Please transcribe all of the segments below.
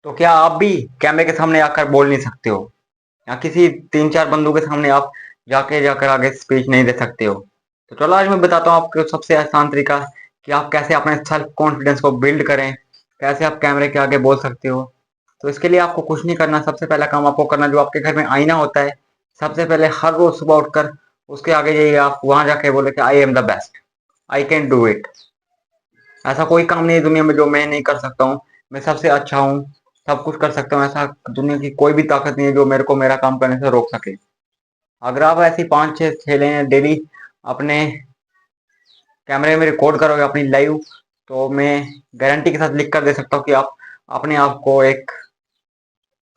तो क्या आप भी कैमरे के सामने आकर बोल नहीं सकते हो, या किसी तीन चार बंदों के सामने आप जाके जाकर आगे स्पीच नहीं दे सकते हो? तो चलो आज मैं बताता हूँ आपको सबसे आसान तरीका कि आप कैसे अपने सेल्फ कॉन्फिडेंस को बिल्ड करें, कैसे आप कैमरे के आगे बोल सकते हो। तो इसके लिए आपको कुछ नहीं करना, सबसे पहला काम आपको करना, जो आपके घर में आईना होता है, सबसे पहले हर रोज सुबह उठकर उसके आगे जाइए, आप वहां जाके बोले कि I am the best, I can do it. ऐसा कोई काम नहीं है दुनिया में जो मैं नहीं कर सकता हूँ, मैं सबसे अच्छा हूँ, सब कुछ कर सकता हूँ, ऐसा दुनिया की कोई भी ताकत नहीं है जो मेरे को मेरा काम करने से रोक सके। अगर आप ऐसी पाँच छह खेलें डेली अपने कैमरे में रिकॉर्ड करोगे अपनी लाइव, तो मैं गारंटी के साथ लिख कर दे सकता हूँ कि आप अपने आप को 1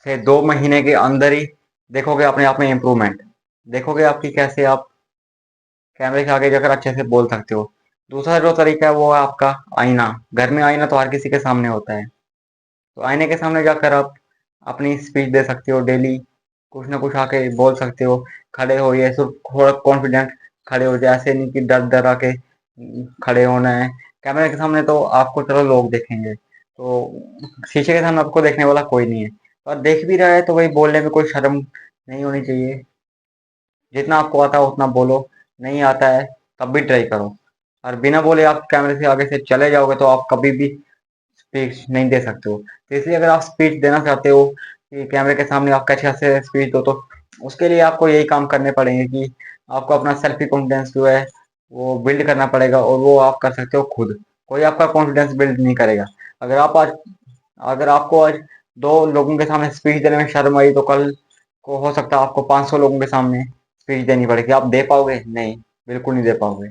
से 2 महीने के अंदर ही देखोगे अपने आप में इम्प्रूवमेंट, देखोगे आपकी कैसे आप कैमरे के आगे जाकर अच्छे से बोल सकते हो। दूसरा जो तरीका है वो है आपका आईना। घर में आईना तो हर किसी के सामने होता है, तो आईने के सामने जाकर आप अपनी स्पीच दे सकते हो डेली, कुछ ना कुछ आके बोल सकते हो। खड़े हो, ये सिर्फ थोड़ा कॉन्फिडेंट खड़े हो जाए, ऐसे नहीं कि डर डर आके खड़े होना है। कैमरे के सामने तो आपको चलो लोग देखेंगे, तो शीशे के सामने आपको देखने वाला कोई नहीं है, और देख भी रहा है तो वही बोलने में कोई शर्म नहीं होनी चाहिए। जितना आपको आता है उतना बोलो, नहीं आता है तब भी ट्राई करो। और बिना बोले आप कैमरे से आगे से चले जाओगे तो आप कभी भी स्पीच नहीं दे सकते हो। तो इसलिए अगर आप स्पीच देना चाहते हो कि कैमरे के सामने आप कैसे से स्पीच दो, तो उसके लिए आपको यही काम करने पड़ेंगे कि आपको अपना सेल्फी कॉन्फिडेंस जो है वो बिल्ड करना पड़ेगा, और वो आप कर सकते हो खुद। कोई आपका कॉन्फिडेंस बिल्ड नहीं करेगा। अगर आप आज अगर आपको आज 2 लोगों के सामने स्पीच देने में शर्म आई, तो कल को हो सकता है आपको 500 लोगों के सामने स्पीच देनी पड़ेगी। आप दे पाओगे? नहीं, बिल्कुल नहीं दे पाओगे।